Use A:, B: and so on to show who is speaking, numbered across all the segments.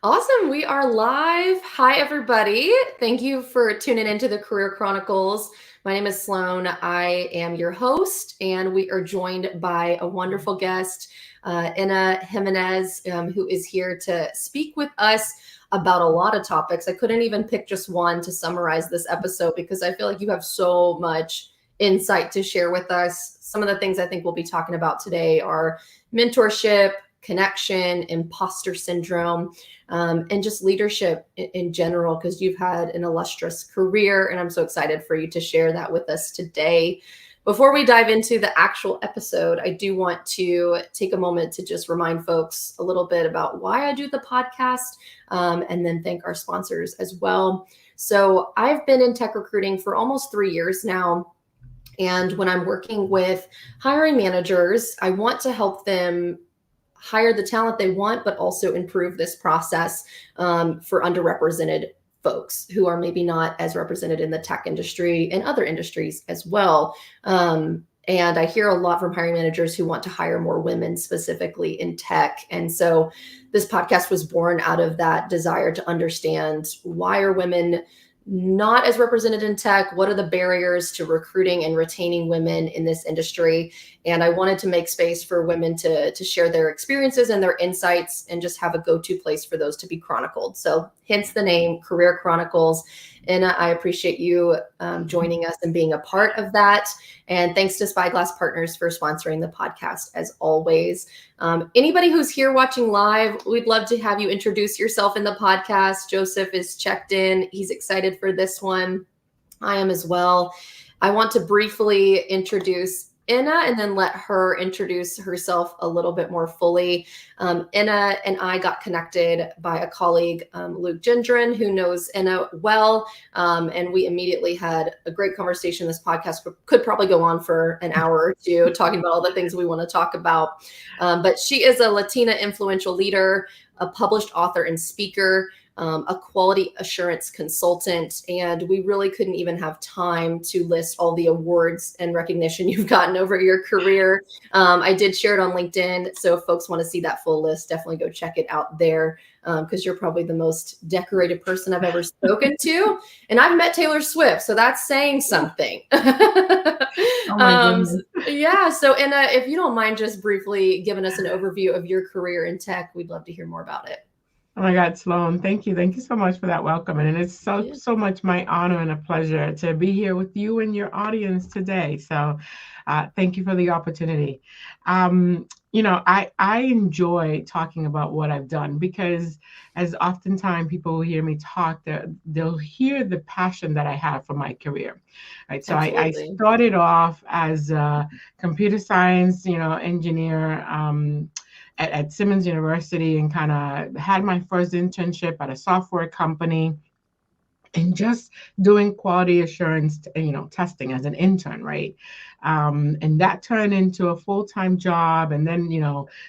A: Awesome. We are live. Hi, everybody. Thank you for tuning into the Career Chronicles. My name is Sloan. I am your host, and we are joined by a wonderful guest, Enna Jimenez, who is here to speak with us about a lot of topics. I couldn't even pick just one to summarize this episode because I feel like you have so much insight to share with us. Some of the things I think we'll be talking about today are mentorship, connection, imposter syndrome, and just leadership in general, because you've had an illustrious career. And I'm so excited for you to share that with us today. Before we dive into the actual episode, I do want to take a moment to just remind folks a little bit about why I do the podcast, and then thank our sponsors as well. So I've been in tech recruiting for almost 3 years now. And when I'm working with hiring managers, I want to help them hire the talent they want, but also improve this process for underrepresented folks who are maybe not as represented in the tech industry and other industries as well. And I hear a lot from hiring managers who want to hire more women specifically in tech. And so this podcast was born out of that desire to understand, why are women not as represented in tech? What are the barriers to recruiting and retaining women in this industry? And I wanted to make space for women to share their experiences and their insights, and just have a go-to place for those to be chronicled. So hence the name Career Chronicles. And I appreciate you joining us and being a part of that. And thanks to Spyglass Partners for sponsoring the podcast, as always. Anybody who's here watching live, we'd love to have you introduce yourself in the podcast. Joseph is checked in. He's excited for this one. I am as well. I want to briefly introduce Enna and then let her introduce herself a little bit more fully. Enna and I got connected by a colleague, Luke Gendron, who knows Enna well. And we immediately had a great conversation. This podcast could probably go on for an hour or two, talking about all the things we want to talk about. But she is a Latina influential leader, a published author and speaker, a quality assurance consultant, and we really couldn't even have time to list all the awards and recognition you've gotten over your career. I did share it on LinkedIn, so if folks want to see that full list, definitely go check it out there, because you're probably the most decorated person I've ever spoken to, and I've met Taylor Swift, so that's saying something.
B: Oh my goodness.
A: Yeah, so Enna, if you don't mind just briefly giving us an overview of your career in tech, we'd love to hear more about it.
B: Oh my God, Sloan, thank you. Thank you so much for that welcome. And it's so much my honor and a pleasure to be here with you and your audience today. So thank you for the opportunity. I enjoy talking about what I've done, because as oftentimes people who hear me talk, they'll hear the passion that I have for my career. Right. So I started off as a computer science, engineer, at Simmons University, and kind of had my first internship at a software company, and just doing quality assurance, testing as an intern, right? And that turned into a full-time job. And then,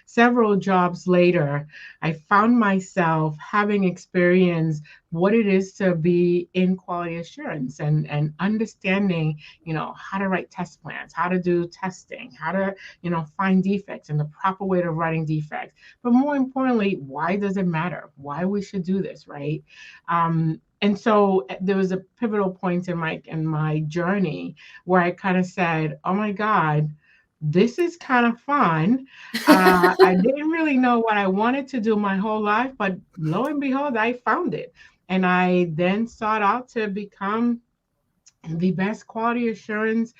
B: several jobs later, I found myself having experienced what it is to be in quality assurance, and understanding, how to write test plans, how to do testing, how to, find defects, and the proper way of writing defects. But more importantly, why does it matter? Why we should do this, right? And so there was a pivotal point in my journey where I kind of said, oh my God, this is kind of fun. I didn't really know what I wanted to do my whole life, but lo and behold, I found it. And I then sought out to become the best quality assurance,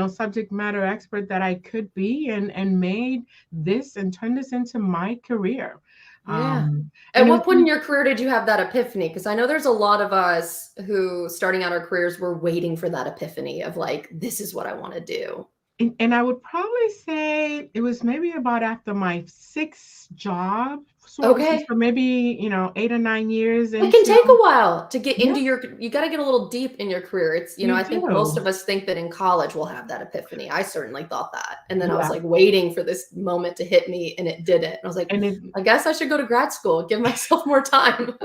B: subject matter expert that I could be, and made this and turned this into my career.
A: Yeah. At what point in your career did you have that epiphany? Because I know there's a lot of us who, starting out our careers, were waiting for that epiphany of like, this is what I want to do.
B: And I would probably say it was maybe about after my sixth job.
A: Okay.
B: So maybe, 8 or 9 years.
A: It can take a while to get into you got to get a little deep in your career. It's, I think most of us think that in college we'll have that epiphany. I certainly thought that. And then I was like waiting for this moment to hit me, and it didn't. And I was like, I guess I should go to grad school, give myself more time.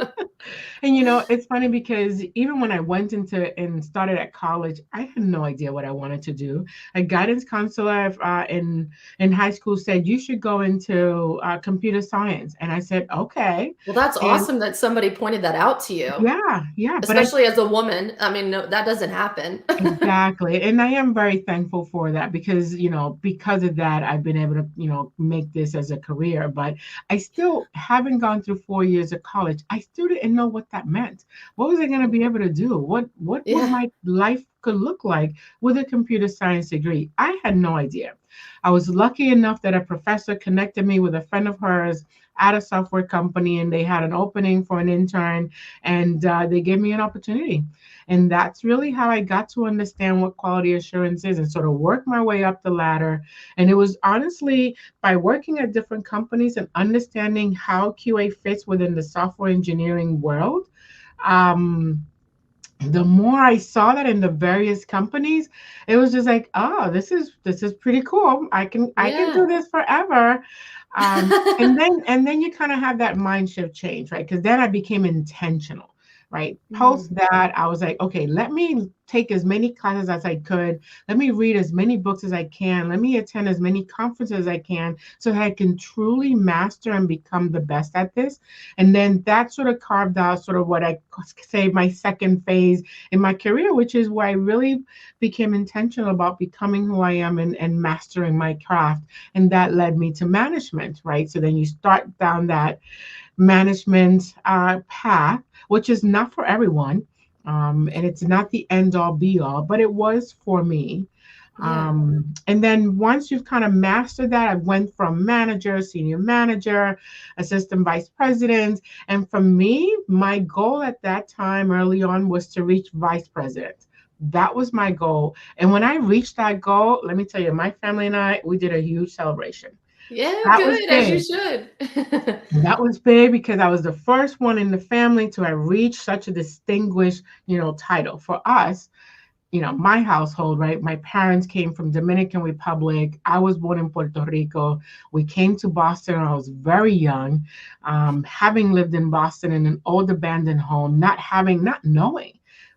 B: And, it's funny because even when I went into and started at college, I had no idea what I wanted to do. A guidance counselor in high school said, you should go into computer science. And And I said, okay.
A: Well, that's
B: And
A: awesome that somebody pointed that out to you,
B: yeah, but I
A: especially as a woman. I mean, no, that doesn't happen.
B: exactly. And I am very thankful for that because, because of that, I've been able to, make this as a career. But I still haven't gone through 4 years of college. I still didn't know what that meant. What was I going to be able to do? What would
A: Yeah.
B: my life could look like with a computer science degree? I had no idea. I was lucky enough that a professor connected me with a friend of hers at a software company, and they had an opening for an intern, and they gave me an opportunity. And that's really how I got to understand what quality assurance is and sort of work my way up the ladder. And it was honestly by working at different companies and understanding how QA fits within the software engineering world. Um, the more I saw that in the various companies, it was just like, oh, this is pretty cool. I can
A: Yeah.
B: do this forever. And then you kind of have that mind shift change, right? Because then I became intentional, right? Post
A: Mm.
B: that, I was like, okay, let me take as many classes as I could. Let me read as many books as I can. Let me attend as many conferences as I can so that I can truly master and become the best at this. And then that sort of carved out sort of what I say my second phase in my career, which is where I really became intentional about becoming who I am and mastering my craft. And that led me to management, right? So then you start down that management path, which is not for everyone. And it's not the end all be all, but it was for me.
A: Yeah.
B: And then once you've kind of mastered that, I went from manager, senior manager, assistant vice president. And for me, my goal at that time early on was to reach vice president. That was my goal. And when I reached that goal, let me tell you, my family and I, we did a huge celebration.
A: Yeah,
B: That was
A: good, as you
B: big.
A: should.
B: That was big because I was the first one in the family to have reached such a distinguished, title. For us, my household, right? My parents came from Dominican Republic. I was born in Puerto Rico. We came to Boston when I was very young. Having lived in Boston in an old abandoned home, not knowing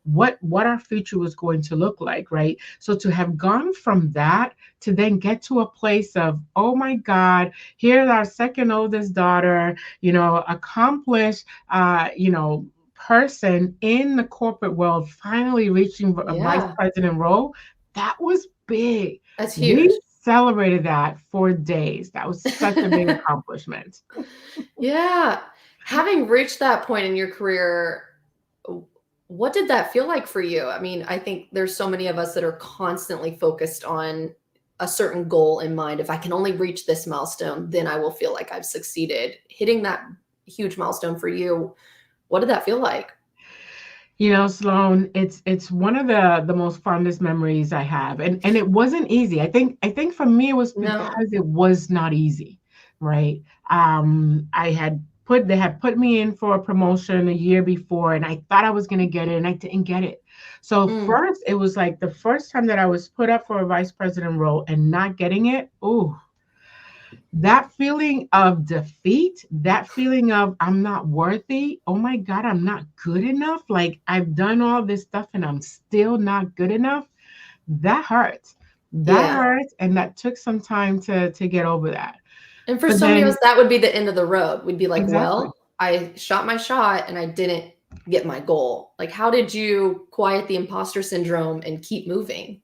B: what our future was going to look like, right? So to have gone from that to then get to a place of, oh my God, here's our second oldest daughter, accomplished, person in the corporate world finally reaching a vice
A: Yeah,
B: president role, that was big.
A: that's
B: We
A: huge.
B: celebrated that for days. That was such a big accomplishment.
A: Yeah. Having reached that point in your career, w what did that feel like for you? I mean, I think there's so many of us that are constantly focused on a certain goal in mind. If I can only reach this milestone, then I will feel like I've succeeded. Hitting that huge milestone for you, what did that feel like?
B: Sloan, it's one of the most fondest memories I have. And it wasn't easy. I think for me it was
A: No.
B: because it was not easy, right? They had put me in for a promotion a year before, and I thought I was gonna get it, and I didn't get it. So
A: Mm,
B: first, it was like the first time that I was put up for a vice president role and not getting it. Ooh, that feeling of defeat, that feeling of I'm not worthy, oh my God, I'm not good enough. Like I've done all this stuff and I'm still not good enough. That hurts. That
A: yeah.
B: hurts. And that took some time to get over that.
A: And for
B: But
A: so many of
B: then,
A: us, that would be the end of the road. We'd be like,
B: exactly.
A: "Well, I shot my shot and I didn't get my goal." Like, how did you quiet the imposter syndrome and keep moving?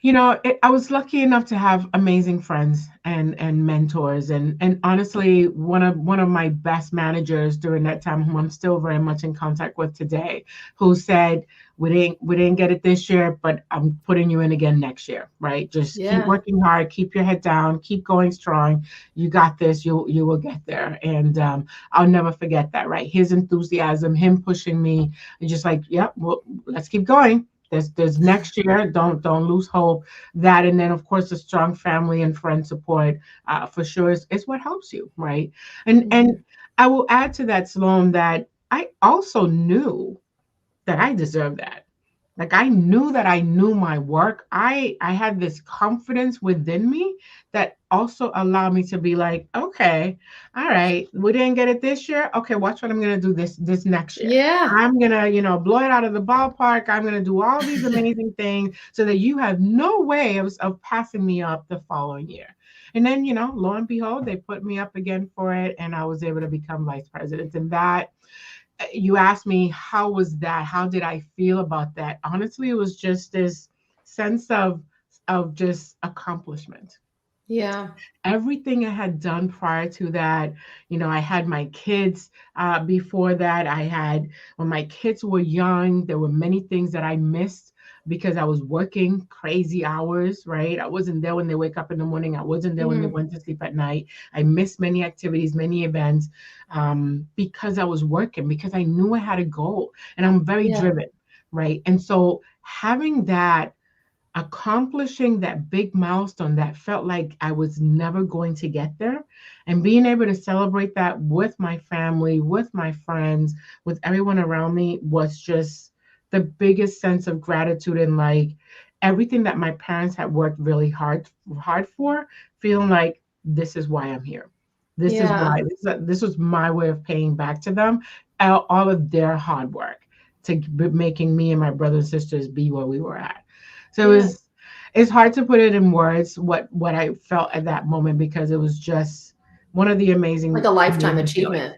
B: I was lucky enough to have amazing friends and mentors, and honestly, one of my best managers during that time, whom I'm still very much in contact with today, who said, "We didn't get it this year, but I'm putting you in again next year, right? Just keep
A: Yeah.
B: working hard, keep your head down, keep going strong. You got this. You will get there." And I'll never forget that, right? His enthusiasm, him pushing me, and just like, "Yep, well, let's keep going." There's next year. Don't lose hope. That, and then of course the strong family and friend support for sure is what helps you, right? And
A: Mhm.
B: I will add to that, Sloan, that I also knew that I deserved that. Like I knew that I knew my work. I had this confidence within me that also allowed me to be like, okay, all right, we didn't get it this year. Okay, watch what I'm gonna do this next year.
A: Yeah.
B: I'm gonna, blow it out of the ballpark. I'm gonna do all these amazing things so that you have no way of passing me up the following year. And then, lo and behold, they put me up again for it, and I was able to become vice president. And that, you asked me, how was that? How did I feel about that? Honestly, it was just this sense of just accomplishment.
A: Yeah.
B: Everything I had done prior to that, I had my kids before that. When my kids were young, there were many things that I missed because I was working crazy hours, right? I wasn't there when they wake up in the morning. I wasn't there when they went to sleep at night. I missed many activities, many events, because I was working, because I knew I had a goal, and I'm very driven, right? And so having that, accomplishing that big milestone that felt like I was never going to get there, and being able to celebrate that with my family, with my friends, with everyone around me, was just the biggest sense of gratitude, and like everything that my parents had worked really hard for, feeling like this is why I'm here. This is why this was my way of paying back to them all of their hard work to making me and my brothers and sisters be where we were at. So it's hard to put it in words what I felt at that moment, because it was just one of the
A: Like a lifetime
B: amazing
A: achievement.
B: feelings.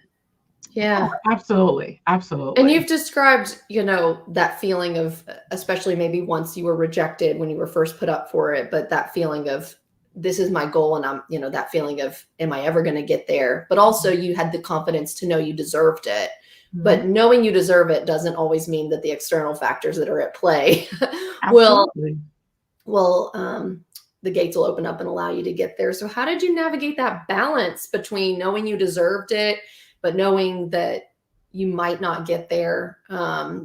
A: Yeah.
B: Oh, absolutely.
A: And
B: Absolutely.
A: you've described, that feeling of, especially maybe once you were rejected when you were first put up for it, but that feeling of, this is my goal, and I'm, that feeling of, am I ever going to get there? But also you had the confidence to know you deserved it. But knowing you deserve it doesn't always mean that the external factors that are at play will,
B: Absolutely.
A: the gates will open up and allow you to get there. So how did you navigate that balance between knowing you deserved it, but knowing that you might not get there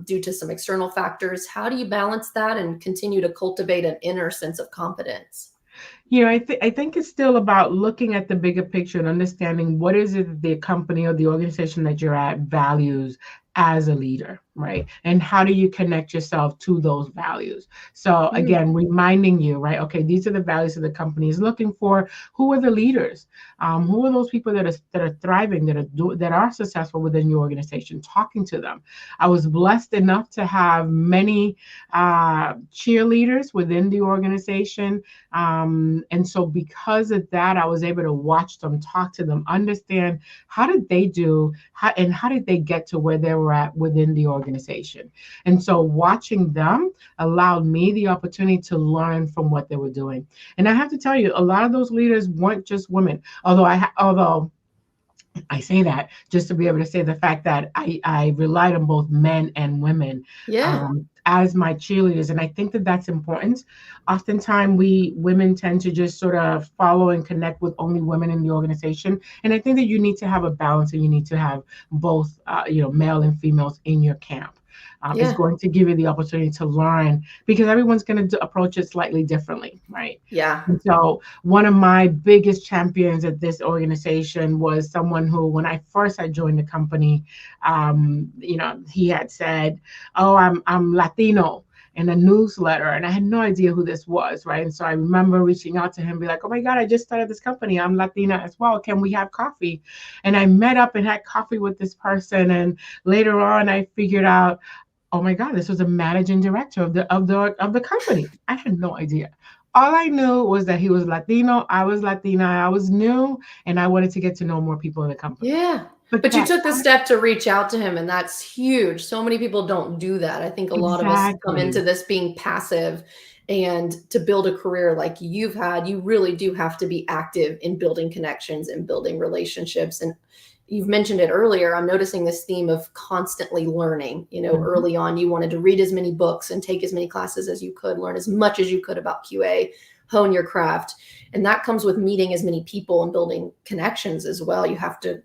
A: due to some external factors? How do you balance that and continue to cultivate an inner sense of confidence?
B: I think it's still about looking at the bigger picture and understanding what is it that the company or the organization that you're at values as a leader, right? And how do you connect yourself to those values? So again, reminding you, right? Okay, these are the values that the company is looking for. Who are the leaders? Who are those people that are thriving, that are successful within your organization? Talking to them. I was blessed enough to have many cheerleaders within the organization. And so because of that, I was able to watch them, talk to them, understand how did they do, how did they get to where they were at within the organization. And so watching them allowed me the opportunity to learn from what they were doing. And I have to tell you, a lot of those leaders weren't just women, although I say that just to be able to say the fact that I relied on both men and women as my cheerleaders. And I think that that's important. Oftentimes we women tend to just sort of follow and connect with only women in the organization. And I think that you need to have a balance, and you need to have both, male and females in your camp. It's going to give you the opportunity to learn, because everyone's going to approach it slightly differently, right?
A: Yeah.
B: And so one of my biggest champions at this organization was someone who, when I first had joined the company, he had said, "Oh, I'm Latino," in a newsletter, and I had no idea who this was, right? And so I remember reaching out to him, be like, "Oh my God, I just started this company. I'm Latina as well. Can we have coffee?" And I met up and had coffee with this person, and later on, I figured out, oh my God, this was a managing director of the company. I had no idea. All I knew was that he was Latino, I was Latina, I was new, and I wanted to get to know more people in the company.
A: Yeah. But you took the step to reach out to him, and that's huge. So many people don't do that. I think a lot of us come into this being passive, and to build a career like you've had, you really do have to be active in building connections and building relationships. And you've mentioned it earlier. I'm noticing this theme of constantly learning. Early on, you wanted to read as many books and take as many classes as you could, learn as much as you could about QA, hone your craft. And that comes with meeting as many people and building connections as well. You have to,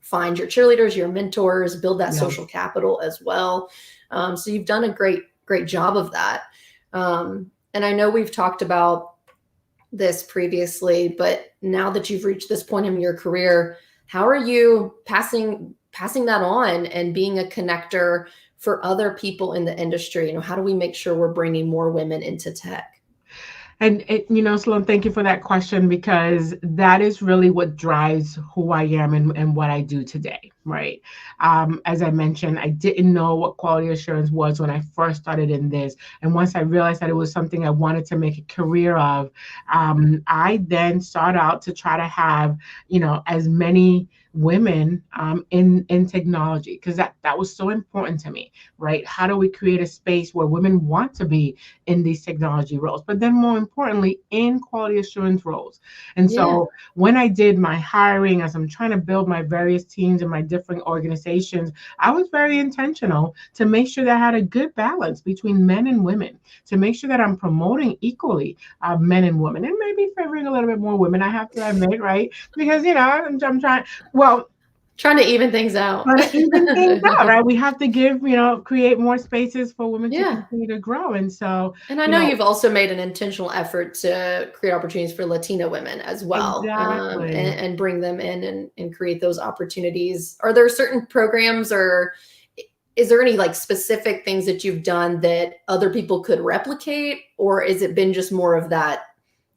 A: find your cheerleaders, your mentors, build that social capital as well. So you've done a great job of that. And I know we've talked about this previously, but now that you've reached this point in your career, how are you passing that on and being a connector for other people in the industry? How do we make sure we're bringing more women into tech?
B: And Sloan, thank you for that question, because that is really what drives who I am and what I do today, right? As I mentioned, I didn't know what quality assurance was when I first started in this. And once I realized that it was something I wanted to make a career of, I then sought out to try to have, as many women in technology, because that was so important to me, right? How do we create a space where women want to be in these technology roles, but then more importantly, in quality assurance roles? And
A: Yeah.
B: so when I did my hiring, as I'm trying to build my various teams in my different organizations, I was very intentional to make sure that I had a good balance between men and women, to make sure that I'm promoting equally men and women, and maybe favoring a little bit more women, I have to admit, right? Because, I'm trying, well,
A: trying to even things out.
B: trying to even things out, right? We have to create more spaces for women to
A: Yeah.
B: continue to grow. And so,
A: And I know you've also made an intentional effort to create opportunities for Latina women as well,
B: exactly.
A: and bring them in and create those opportunities. Are there certain programs, or is there any like specific things that you've done that other people could replicate? Or has it been just more of that,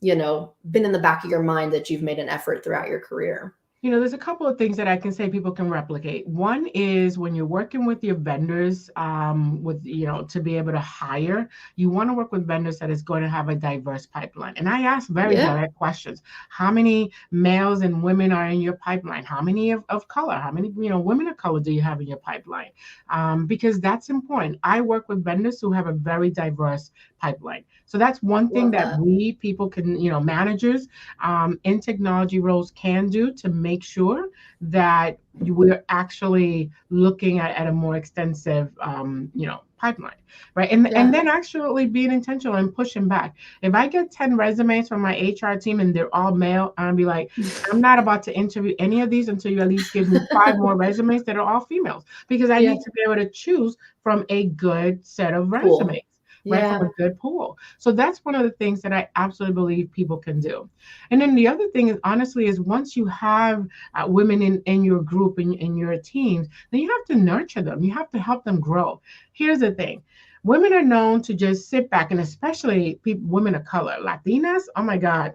A: been in the back of your mind that you've made an effort throughout your career?
B: There's a couple of things that I can say people can replicate. One is when you're working with your vendors, to be able to hire, you want to work with vendors that is going to have a diverse pipeline. And I ask very
A: Yeah.
B: direct questions. How many males and women are in your pipeline? How many of color? How many, women of color do you have in your pipeline? Because that's important. I work with vendors who have a very diverse pipeline. So that's one thing
A: Love
B: that
A: that.
B: we people can, managers in technology roles can do to make sure that we're actually looking at a more extensive, pipeline, right? And then actually being intentional and pushing back. If I get 10 resumes from my HR team and they're all male, I'll be like, I'm not about to interview any of these until you at least give me 5 more resumes that are all females, because I need to be able to choose from a good set of resumes. Right, from a good pool. So that's one of the things that I absolutely believe people can do. And then the other thing is, honestly, is once you have women in your group, in your teams, then you have to nurture them. You have to help them grow. Here's the thing. Women are known to just sit back, and especially women of color, Latinas, oh my God.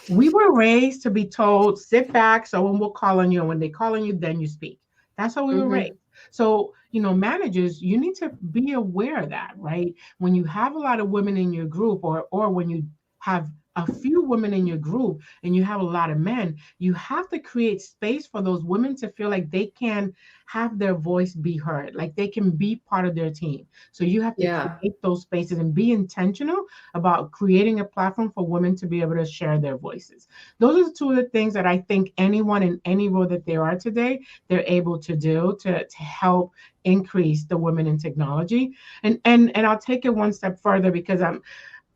B: We were raised to be told, sit back, someone will call on you, and when they call on you, then you speak. That's how we were raised. So, managers, you need to be aware of that, right? When you have a lot of women in your group, or when you have a few women in your group and you have a lot of men, you have to create space for those women to feel like they can have their voice be heard, like they can be part of their team. So you have to create those spaces and be intentional about creating a platform for women to be able to share their voices. Those are two of the things that I think anyone in any role that they are today, they're able to do to help increase the women in technology. And I'll take it one step further, because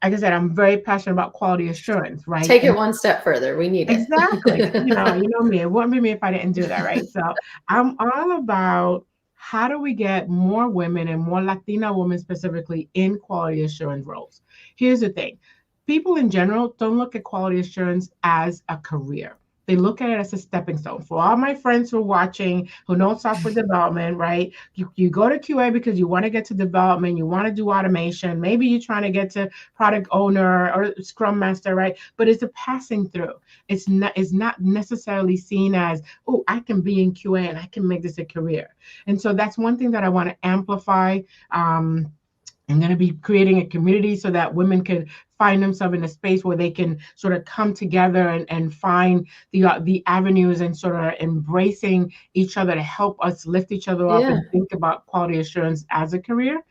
B: like I said, I'm very passionate about quality assurance, right?
A: Take it one step further. We need it.
B: Exactly. You know me. It wouldn't be me if I didn't do that, right? So I'm all about how do we get more women, and more Latina women specifically, in quality assurance roles. Here's the thing. People in general don't look at quality assurance as a career. They look at it as a stepping stone. For all my friends who are watching, who know software development, right? You go to QA because you want to get to development, you want to do automation. Maybe you're trying to get to product owner or scrum master, right? But it's a passing through. It's not necessarily seen as, oh, I can be in QA and I can make this a career. And so that's one thing that I want to amplify. I'm going to be creating a community so that women can find themselves in a space where they can sort of come together and find the avenues, and sort of embracing each other to help us lift each other up and think about quality assurance as a career.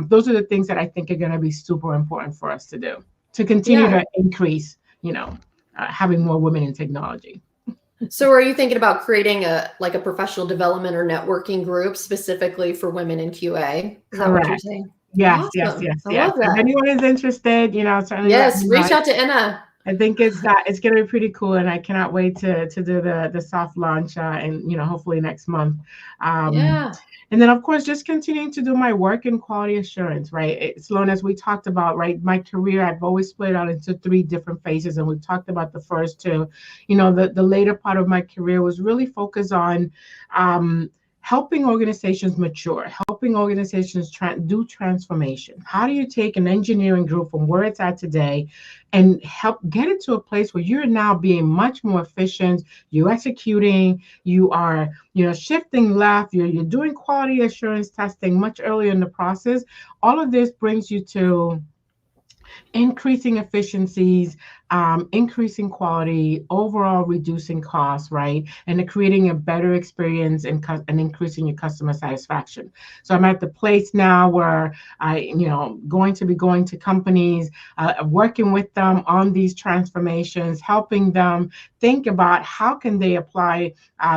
B: Those are the things that I think are going to be super important for us to do to continue to increase, having more women in technology.
A: So are you thinking about creating a professional development or networking group specifically for women in QA? Is that what you're saying?
B: Yes,
A: Awesome.
B: yes.
A: I love that.
B: If anyone is interested, certainly
A: reach out to Enna.
B: I think it's going to be pretty cool, and I cannot wait to do the soft launch, and hopefully next month. And then, of course, just continuing to do my work in quality assurance, right? Sloan, as we talked about, right, my career, I've always split out into 3 different phases, and we talked about the first 2. The later part of my career was really focused on helping organizations mature, helping organizations do transformation. How do you take an engineering group from where it's at today and help get it to a place where you're now being much more efficient, you're executing, you are, shifting left, you're doing quality assurance testing much earlier in the process. All of this brings you to increasing efficiencies, increasing quality, overall reducing costs, right? And creating a better experience and increasing your customer satisfaction. So I'm at the place now where going to be going to companies, working with them on these transformations, helping them think about how can they apply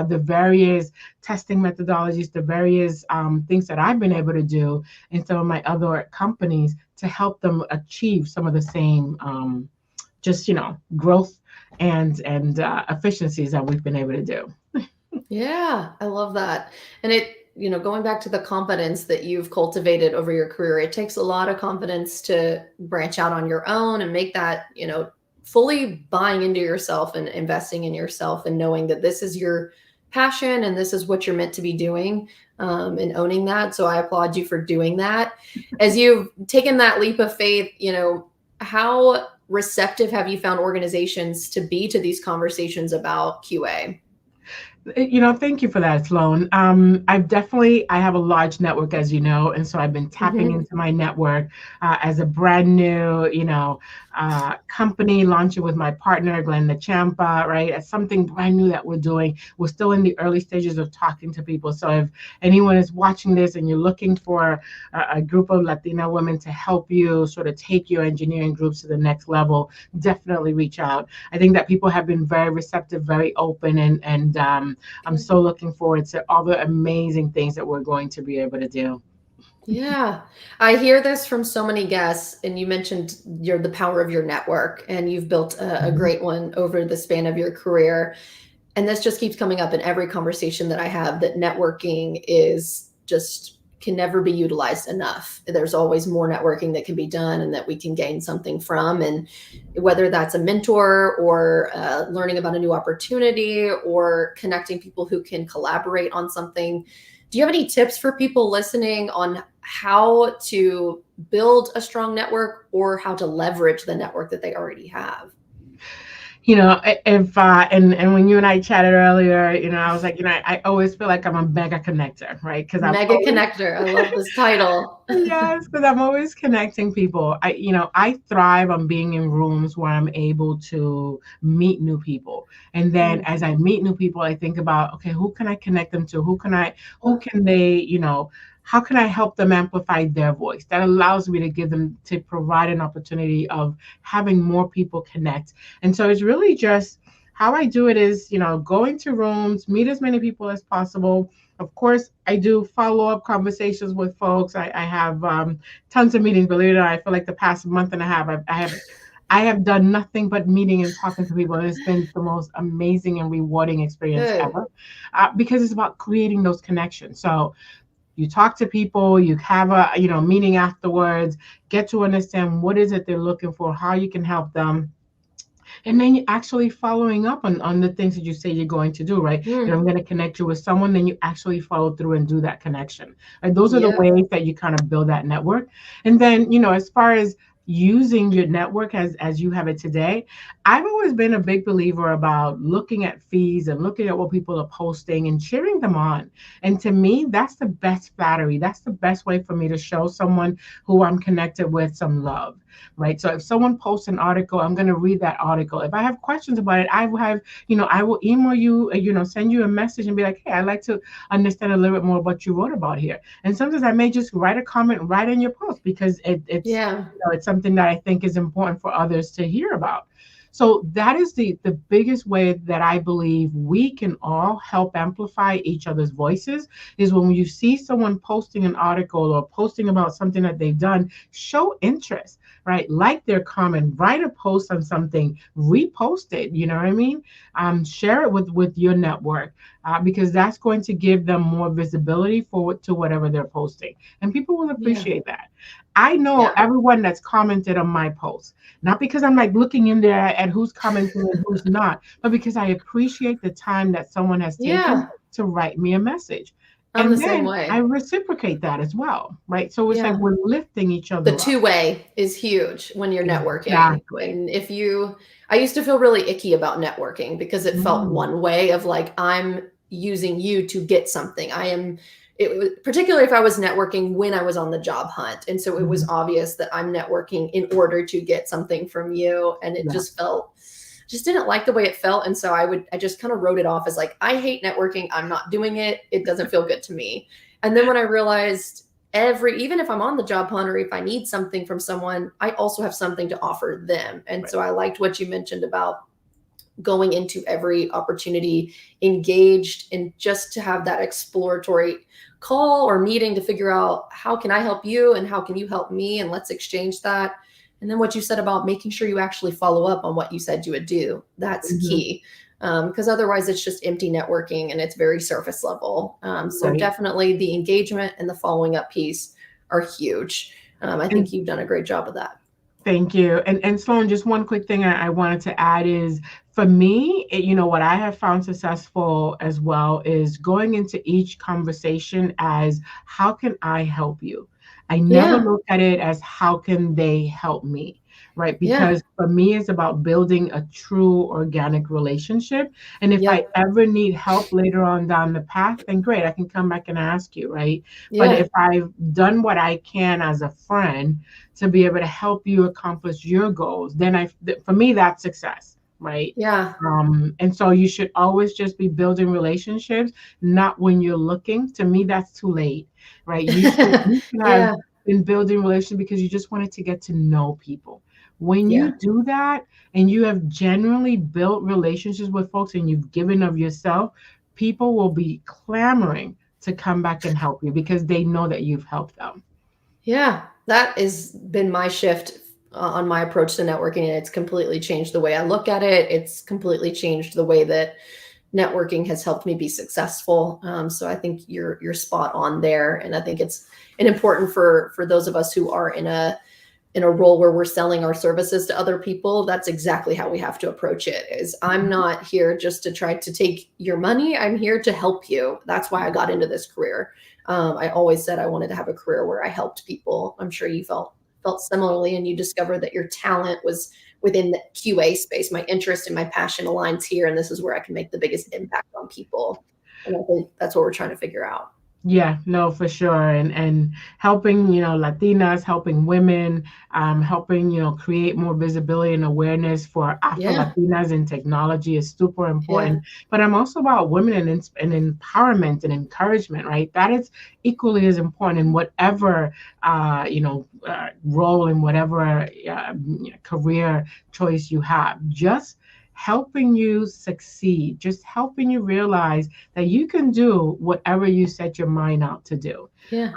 B: the various testing methodologies, the various things that I've been able to do in some of my other companies to help them achieve some of the same growth and efficiencies that we've been able to do.
A: Yeah, I love that. And going back to the confidence that you've cultivated over your career, it takes a lot of confidence to branch out on your own and make that, fully buying into yourself and investing in yourself and knowing that this is your passion and this is what you're meant to be doing, and owning that. So I applaud you for doing that. As you've taken that leap of faith, how receptive have you found organizations to be to these conversations about QA?
B: Thank you for that, Sloan. I have a large network, as you know, and so I've been tapping into my network as a brand new, company launching with my partner, Glenn Champa, right? As something brand new that we're doing. We're still in the early stages of talking to people. So if anyone is watching this and you're looking for a group of Latina women to help you sort of take your engineering groups to the next level, definitely reach out. I think that people have been very receptive, very open, and I'm so looking forward to all the amazing things that we're going to be able to do.
A: Yeah, I hear this from so many guests, and you mentioned the power of your network, and you've built a great one over the span of your career. And this just keeps coming up in every conversation that I have, that networking can never be utilized enough. There's always more networking that can be done and that we can gain something from. And whether that's a mentor or learning about a new opportunity or connecting people who can collaborate on something. Do you have any tips for people listening on how to build a strong network or how to leverage the network that they already have?
B: If and when you and I chatted earlier, I was like, I always feel like I'm a mega connector, right? Because I'm
A: mega connector. I love this title.
B: Yes, because I'm always connecting people. I thrive on being in rooms where I'm able to meet new people. And then as I meet new people, I think about, okay, who can I connect them to? How can I help them amplify their voice? That allows me to provide an opportunity of having more people connect. And so it's really just how I do it is, going to rooms, meet as many people as possible. Of course, I do follow-up conversations with folks. I have tons of meetings. Believe it or not, I feel like the past month and a half, I have done nothing but meeting and talking to people. And it's been the most amazing and rewarding experience ever, because it's about creating those connections. So you talk to people, you have a meeting afterwards, get to understand what is it they're looking for, how you can help them. And then you're actually following up on the things that you say you're going to do, right? I'm going to connect you with someone, then you actually follow through and do that connection. Right? Those are the ways that you kind of build that network. And then, as far as using your network as you have it today, I've always been a big believer about looking at feeds and looking at what people are posting and cheering them on. And to me, that's the best flattery. That's the best way for me to show someone who I'm connected with some love, right? So if someone posts an article, I'm going to read that article. If I have questions about it, I will email you, send you a message and be like, hey, I'd like to understand a little bit more about what you wrote about here. And sometimes I may just write a comment right in your post because it's something that I think is important for others to hear about. So that is the biggest way that I believe we can all help amplify each other's voices, is when you see someone posting an article or posting about something that they've done, show interest, right? Like their comment, write a post on something, repost it, you know what I mean? Share it with your network, because that's going to give them more visibility to whatever they're posting. And people will appreciate that. I know everyone that's commented on my posts, not because I'm like looking in there at who's commenting and who's not, but because I appreciate the time that someone has taken to write me a message.
A: I'm the
B: And
A: same
B: then I
A: way.
B: reciprocate that as well, right? So it's like
A: Yeah.
B: we're lifting each
A: The
B: other up.
A: two-way is huge when you're networking.
B: Exactly.
A: And I used to feel really icky about networking because it felt
B: Mm,
A: one way of like, I'm using you to get something. It was particularly if I was networking when I was on the job hunt. And so it was
B: mhm.
A: obvious that I'm networking in order to get something from you. And it
B: Yeah.
A: just didn't like the way it felt. And so I just kind of wrote it off as like, I hate networking. I'm not doing it. It doesn't feel good to me. And then when I realized even if I'm on the job hunt or if I need something from someone, I also have something to offer them. And
B: Right.
A: so I liked what you mentioned about going into every opportunity engaged and just to have that exploratory call or meeting to figure out how can I help you and how can you help me, and let's exchange that. And then what you said about making sure you actually follow up on what you said you would do, that's
B: Mhm.
A: key. Because otherwise it's just empty networking and it's very surface level. So
B: Right.
A: definitely the engagement and the following up piece are huge. I think
B: And
A: you've done a great job of that.
B: thank you. And Sloan, just one quick thing I wanted to add is for me, what I have found successful as well is going into each conversation as how can I help you? I never
A: Yeah.
B: look at it as how can they help me, right?
A: Yeah.
B: Because for me, it's about building a true organic relationship. And if I
A: Yep.
B: ever need help later on down the path, then great, I can come back and ask you, right? But
A: Yeah.
B: if I've done what I can as a friend, to be able to help you accomplish your goals, then for me, that's success, right?
A: Yeah.
B: And so you should always just be building relationships, not when you're looking. To me, that's too late, right? You should have
A: Yeah.
B: been building relationships because you just wanted to get to know people. When
A: Yeah.
B: you do that and you have genuinely built relationships with folks and you've given of yourself, people will be clamoring to come back and help you because they know that you've helped them.
A: Yeah, that has been my shift on my approach to networking, and it's completely changed the way I look at it. It's completely changed the way that networking has helped me be successful. So I think you're spot on there, and I think it's an important for those of us who are in a role where we're selling our services to other people. That's exactly how we have to approach it. Is I'm
B: Mhm.
A: not here just to try to take your money. I'm here to help you. That's why I got into this career. I always said I wanted to have a career where I helped people. I'm sure you felt similarly, and you discovered that your talent was within the QA space. My interest and my passion aligns here, and this is where I can make the biggest impact on people. And I think that's what we're trying to figure out.
B: Yeah, no, for sure. And helping, Latinas, helping women, helping, create more visibility and awareness for Afro
A: Yeah,
B: Latinas in technology is super
A: yeah,
B: important. But I'm also about women and empowerment and encouragement, right? That is equally as important in whatever, role in whatever career choice you have. Just helping you succeed, just helping you realize that you can do whatever you set your mind out to do.
A: yeah,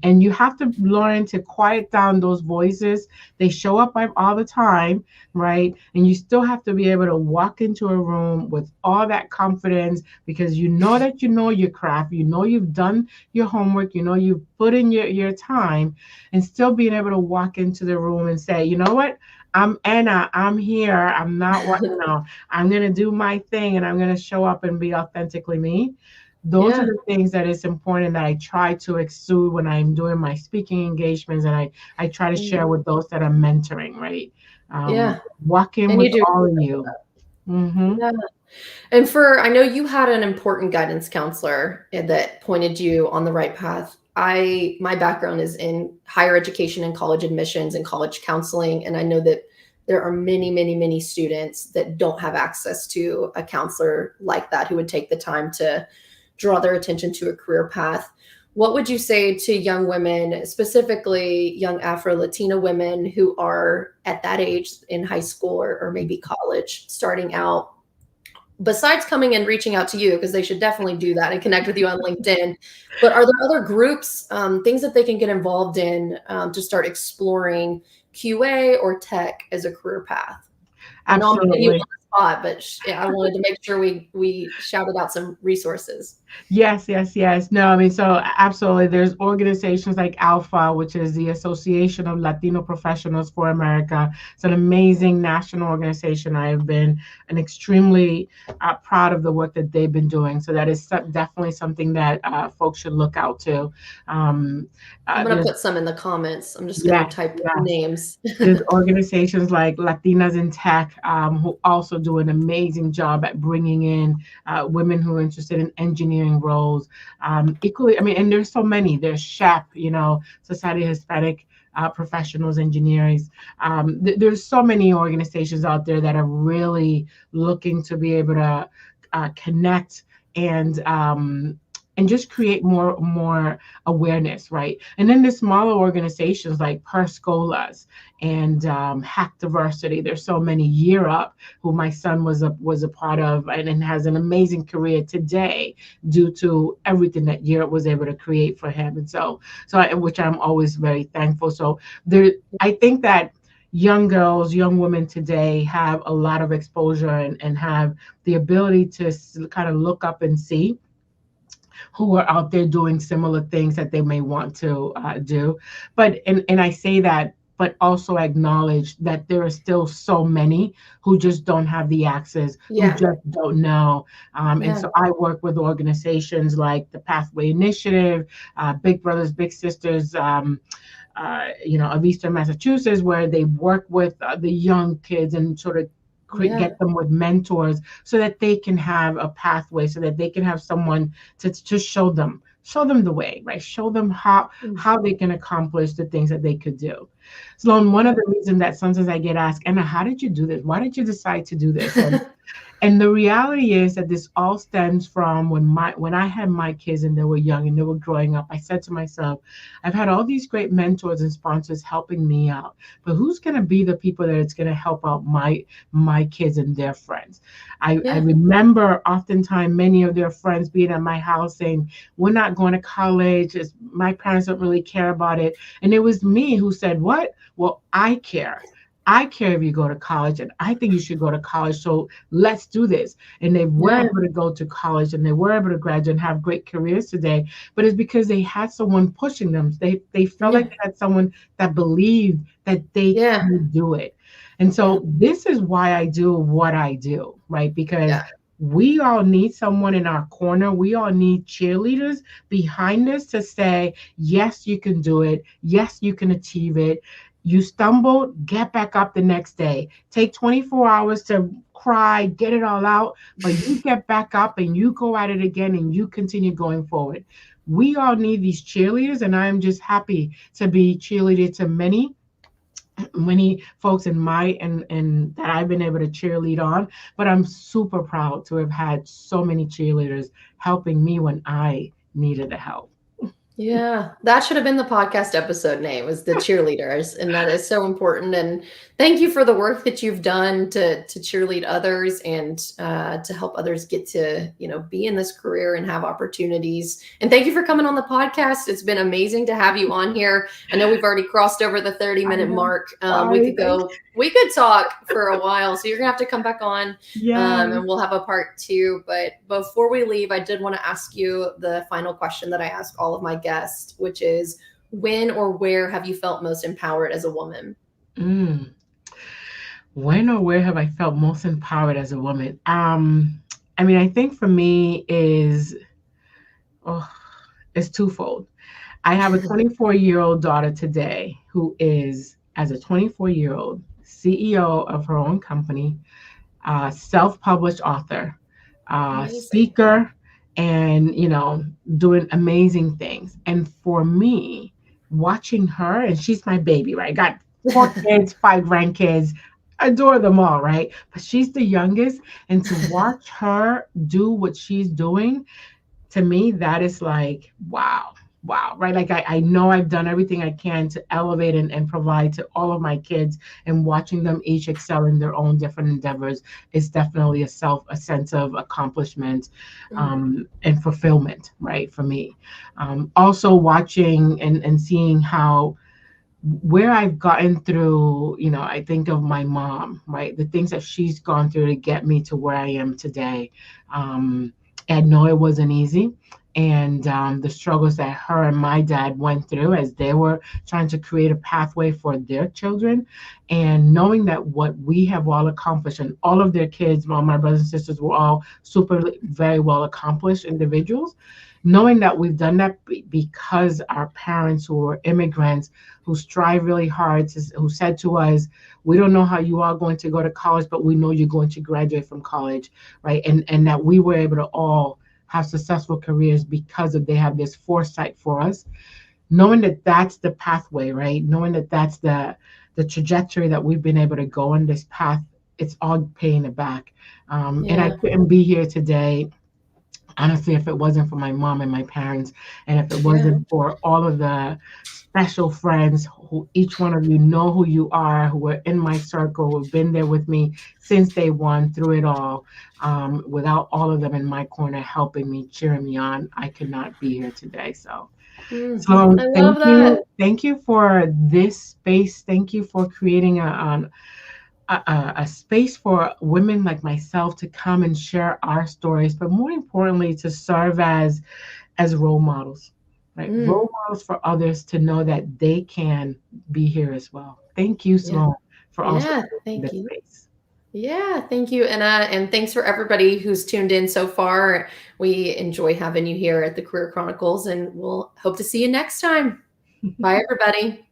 B: And you have to learn to quiet down those voices. They show up all the time, right? And you still have to be able to walk into a room with all that confidence because you know that you know your craft, you know you've done your homework, you know you've put in your time, and still being able to walk into the room and say, you know what? I'm Enna. I'm here. I'm not what, I'm going to do my thing and I'm going to show up and be authentically me. Those are
A: yeah,
B: the things that it's important that I try to exude when I'm doing my speaking engagements, and I try to
A: mm,
B: share with those that I'm mentoring, right?
A: yeah.
B: Walk in
A: And you
B: with
A: do.
B: all of you. Hmm.
A: Yeah. And I know you had an important guidance counselor that pointed you on the right path. My background is in higher education and college admissions and college counseling. And I know that there are many, many, many students that don't have access to a counselor like that who would take the time to draw their attention to a career path. What would you say to young women, specifically young Afro Latina women who are at that age in high school or maybe college, starting out, besides coming and reaching out to you, because they should definitely do that and connect with you on LinkedIn, but are there other groups, things that they can get involved in to start exploring QA or tech as a career path? I know I'm giving you a
B: Absolutely.
A: spot, but I wanted to make sure we shouted out some resources.
B: Yes, yes, yes. No, I mean, so absolutely. There's organizations like Alpha, which is the Association of Latino Professionals for America. It's an amazing national organization. I have been extremely proud of the work that they've been doing. So that is definitely something that folks should look out to. Um,
A: I'm going to put some in the comments. I'm just going
B: yes,
A: to type
B: yes.
A: names.
B: There's organizations like Latinas in Tech, who also do an amazing job at bringing in women who are interested in engineering roles. Equally, I mean, and there's so many. There's SHAP, Society of Hispanic Professionals, Engineers. There's so many organizations out there that are really looking to be able to connect and just create more awareness, right? And then there's smaller organizations like Perscolas and Hack Diversity. There's so many. Year Up, who my son was a part of, and has an amazing career today due to everything that Year Up was able to create for him. And which I'm always very thankful. So I think that young girls, young women today have a lot of exposure and have the ability to kind of look up and see who are out there doing similar things that they may want to do. But and I say that, but also acknowledge that there are still so many who just don't have the access, who just don't know. And so I work with organizations like the Pathway Initiative, Big Brothers Big Sisters, of Eastern Massachusetts, where they work with the young kids and sort of get them with mentors so that they can have a pathway, so that they can have someone to show them the way, right? Show them how they can accomplish the things that they could do. Sloan, one of the reasons that sometimes I get asked, Enna, how did you do this? Why did you decide to do this? And the reality is that this all stems from when I had my kids and they were young and they were growing up. I said to myself, I've had all these great mentors and sponsors helping me out, but who's going to be the people that it's going to help out my kids and their friends? I remember oftentimes many of their friends being at my house saying, we're not going to college. My parents don't really care about it. And it was me who said, what? Well, I care. I care if you go to college, and I think you should go to college. So let's do this. And they were able to go to college, and they were able to graduate and have great careers today. But it's because they had someone pushing them. They felt like they had someone that believed that they could do it. And so this is why I do what I do, right? Because we all need someone in our corner. We all need cheerleaders behind us to say, yes, you can do it. Yes, you can achieve it. You stumbled, get back up the next day. Take 24 hours to cry, get it all out, but you get back up and you go at it again and you continue going forward. We all need these cheerleaders, and I am just happy to be cheerleader to many folks in and that I've been able to cheerlead on. But I'm super proud to have had so many cheerleaders helping me when I needed the help.
A: Yeah, that should have been the podcast episode name, was the cheerleaders. And that is so important. And thank you for the work that you've done to cheerlead others and to help others get to, be in this career and have opportunities. And thank you for coming on the podcast. It's been amazing to have you on here. I know we've already crossed over the 30-minute mark. We could talk for a while. So you're gonna have to come back on and we'll have a part 2. But before we leave, I did want to ask you the final question that I ask all of my guests, which is, when or where have you felt most empowered as a woman?
B: When or where have I felt most empowered as a woman? I think for me it's twofold. I have a 24-year-old daughter today who is, as a 24-year-old, CEO of her own company, self-published author, speaker, and doing amazing things. And for me, watching her, and she's my baby, right? Got 4 kids, 5 grandkids, adore them all, right? But she's the youngest, and to watch her do what she's doing, to me, that is like, wow, right? Like I know I've done everything I can to elevate and provide to all of my kids, and watching them each excel in their own different endeavors is definitely a sense of accomplishment and fulfillment, right, for me. Also watching and seeing how where I've gotten through, I think of my mom, right? The things that she's gone through to get me to where I am today. Um, and no, it wasn't easy. And the struggles that her and my dad went through as they were trying to create a pathway for their children. And knowing that what we have all accomplished, and all of their kids, all my brothers and sisters were all super, very well accomplished individuals. Knowing that we've done that because our parents who were immigrants, who strive really hard, who said to us, we don't know how you are going to go to college, but we know you're going to graduate from college, right? And that we were able to all have successful careers because of they have this foresight for us, knowing that that's the pathway, right? Knowing that that's the trajectory that we've been able to go on this path, it's all paying it back. And I couldn't be here today, honestly, if it wasn't for my mom and my parents, and if it wasn't for all of the special friends who each one of you know who you are, who were in my circle, who've been there with me since day one through it all. Without all of them in my corner helping me, cheering me on, I could not be here today. So
A: I love
B: thank
A: that.
B: you. Thank you for this space. Thank you for creating a space for women like myself to come and share our stories, but more importantly, to serve as role models, right? Role models for others to know that they can be here as well. Thank you, Sloan, for also creating
A: Thank
B: this
A: you.
B: space.
A: Yeah, thank you, Enna. And thanks for everybody who's tuned in so far. We enjoy having you here at the Career Chronicles, and we'll hope to see you next time. Bye, everybody.